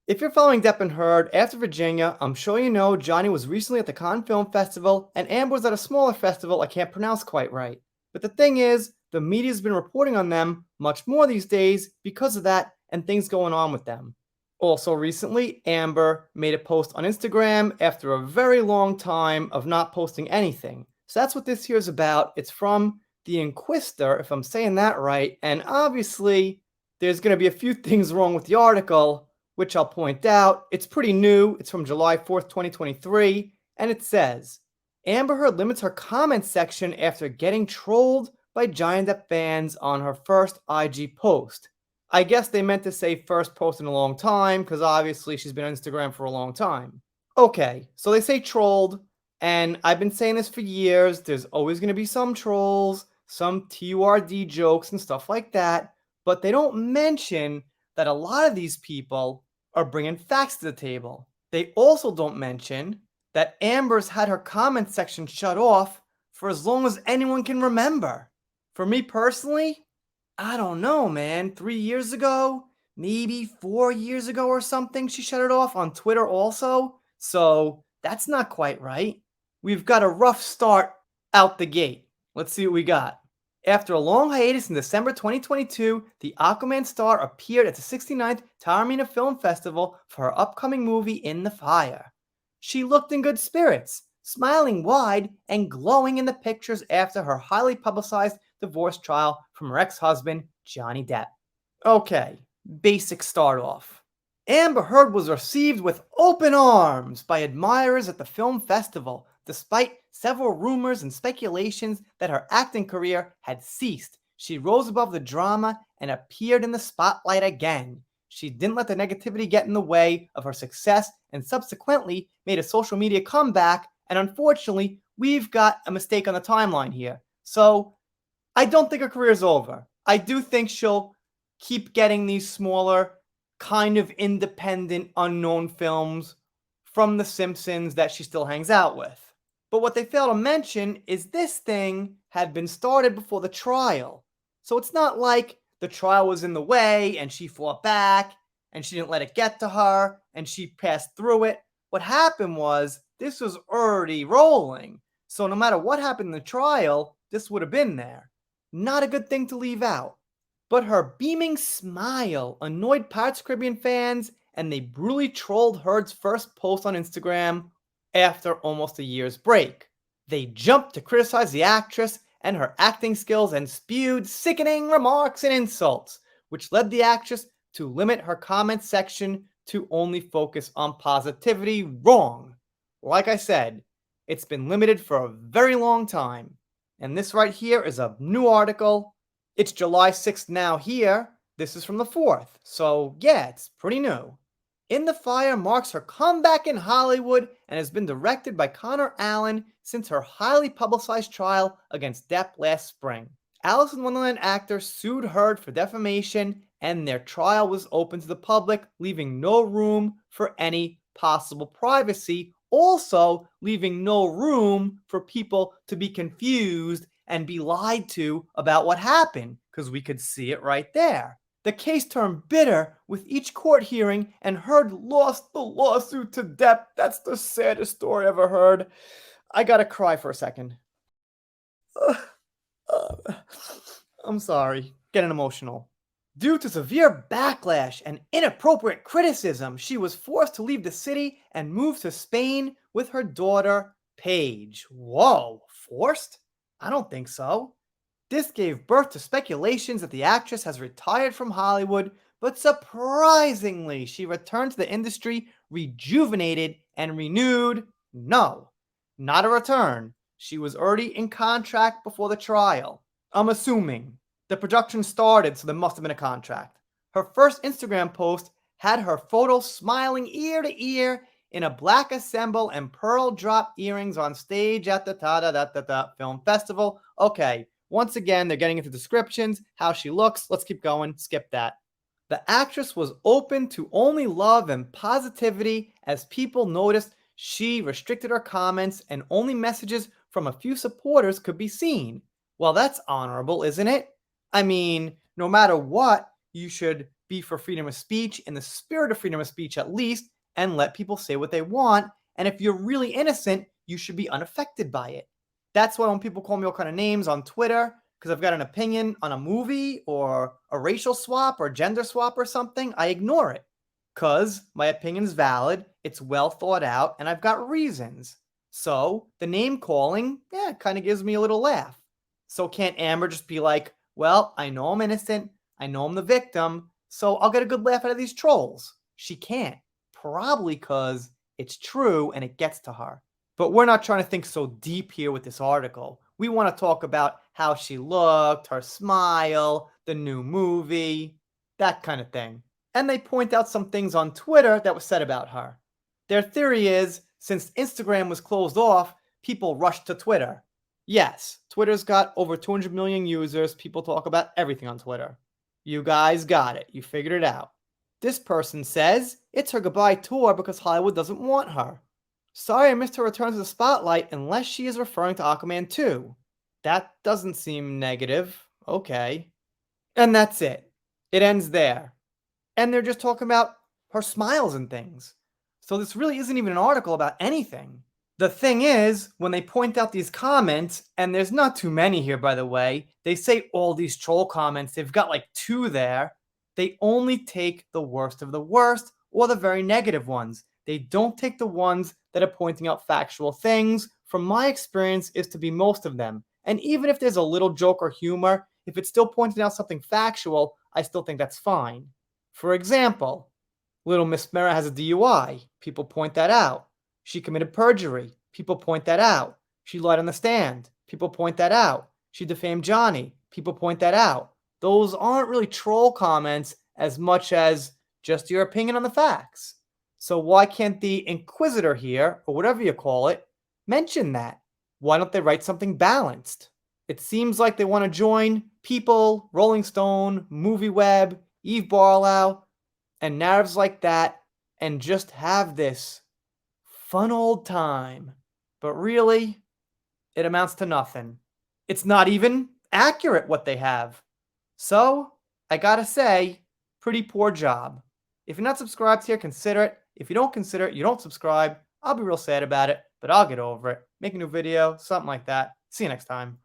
If you're following Depp and Heard, after Virginia, I'm sure you know Johnny was recently at the Cannes Film Festival and Amber was at a smaller festival I can't pronounce quite right. But the thing is, the media's been reporting on them much more these days because of that and things going on with them. Also, recently, Amber made a post on Instagram after a very long time of not posting anything. So that's what this here is about. It's from the Inquisitor, if I'm saying that right, and obviously, there's going to be a few things wrong with the article, which I'll point out. It's pretty new. It's from July 4th, 2023, and it says Amber Heard limits her comment section after getting trolled by Giant Depp fans on her first IG post. I guess they meant to say first post in a long time because obviously she's been on Instagram for a long time. Okay, so they say trolled, and I've been saying this for years. There's always going to be some trolls, some TURD jokes and stuff like that, but they don't mention that a lot of these people are bringing facts to the table. They also don't mention that Amber's had her comment section shut off for as long as anyone can remember. For me personally, I don't know, man. 3 years ago, maybe 4 years ago or something, she shut it off on Twitter also. So that's not quite right. We've got a rough start out the gate. Let's see what we got. After a long hiatus in December 2022, the Aquaman star appeared at the 69th Taormina Film Festival for her upcoming movie In the Fire. She looked in good spirits, smiling wide and glowing in the pictures after her highly publicized divorce trial from her ex-husband, Johnny Depp. Okay, basic start off. Amber Heard was received with open arms by admirers at the film festival, despite several rumors and speculations that her acting career had ceased. She rose above the drama and appeared in the spotlight again. She didn't let the negativity get in the way of her success and subsequently made a social media comeback, and unfortunately, we've got a mistake on the timeline here. So, I don't think her career is over. I do think she'll keep getting these smaller, kind of independent, unknown films from The Simpsons that she still hangs out with. But what they fail to mention is this thing had been started before the trial. So it's not like the trial was in the way and she fought back and she didn't let it get to her and she passed through it. What happened was this was already rolling. So no matter what happened in the trial, this would have been there. Not a good thing to leave out. But her beaming smile annoyed Pirates of the Caribbean fans, and they brutally trolled Heard's first post on Instagram after almost a year's break. They jumped to criticize the actress and her acting skills and spewed sickening remarks and insults, which led the actress to limit her comment section to only focus on positivity. Wrong. Like I said, it's been limited for a very long time. And this right here is a new article. It's July 6th now here. This is from the 4th. So yeah, it's pretty new. In the Fire marks her comeback in Hollywood and has been directed by Connor Allen since her highly publicized trial against Depp last spring. Alice in Wonderland actor sued Heard for defamation, and their trial was open to the public, leaving no room for any possible privacy, also leaving no room for people to be confused and be lied to about what happened, because we could see it right there. The case turned bitter with each court hearing, and Heard lost the lawsuit to Depp. That's the saddest story I ever heard. I gotta cry for a second. I'm sorry, getting emotional. Due to severe backlash and inappropriate criticism, she was forced to leave the city and move to Spain with her daughter, Paige. Whoa, forced? I don't think so. This gave birth to speculations that the actress has retired from Hollywood, but surprisingly, she returned to the industry rejuvenated and renewed. No, not a return. She was already in contract before the trial. I'm assuming. The production started, so there must have been a contract. Her first Instagram post had her photo smiling ear to ear in a black ensemble and pearl drop earrings on stage at the film festival. Okay, once again, they're getting into descriptions, how she looks. Let's keep going. Skip that. The actress was open to only love and positivity as people noticed she restricted her comments and only messages from a few supporters could be seen. Well, that's honorable, isn't it? I mean, no matter what, you should Be for freedom of speech, in the spirit of freedom of speech at least, and let people say what they want. And if you're really innocent, you should be unaffected by it. That's why when people call me all kind of names on Twitter, because I've got an opinion on a movie or a racial swap or gender swap or something, I ignore it. Because my opinion's valid, it's well thought out, and I've got reasons. So the name calling, yeah, kind of gives me a little laugh. So can't Amber just be like, well, I know I'm innocent, I know I'm the victim, so I'll get a good laugh out of these trolls? She can't. Probably because it's true and it gets to her. But we're not trying to think so deep here with this article. We want to talk about how she looked, her smile, the new movie, that kind of thing. And they point out some things on Twitter that was said about her. Their theory is, since Instagram was closed off, people rushed to Twitter. Yes, Twitter's got over 200 million users. People talk about everything on Twitter. You guys got it. You figured it out. This person says it's her goodbye tour because Hollywood doesn't want her. Sorry I missed her return to the spotlight unless she is referring to Aquaman 2. That doesn't seem negative. Okay. And that's it. It ends there. And they're just talking about her smiles and things. So this really isn't even an article about anything. The thing is, when they point out these comments, and there's not too many here, by the way, they say all these troll comments, they've got like 2 there. They only take the worst of the worst or the very negative ones. They don't take the ones that are pointing out factual things. From my experience, is to be most of them. And even if there's a little joke or humor, if it's still pointing out something factual, I still think that's fine. For example, Little Miss Mera has a DUI. People point that out. She committed perjury. People point that out. She lied on the stand. People point that out. She defamed Johnny. People point that out. Those aren't really troll comments as much as just your opinion on the facts. So why can't the Inquisitor here, or whatever you call it, mention that? Why don't they write something balanced? It seems like they want to join People, Rolling Stone, MovieWeb, Eve Barlow, and narratives like that, and just have this fun old time. But really, it amounts to nothing. It's not even accurate what they have. So, I gotta say, pretty poor job. If you're not subscribed here, consider it. If you don't consider it, you don't subscribe. I'll be real sad about it, but I'll get over it. Make a new video, something like that. See you next time.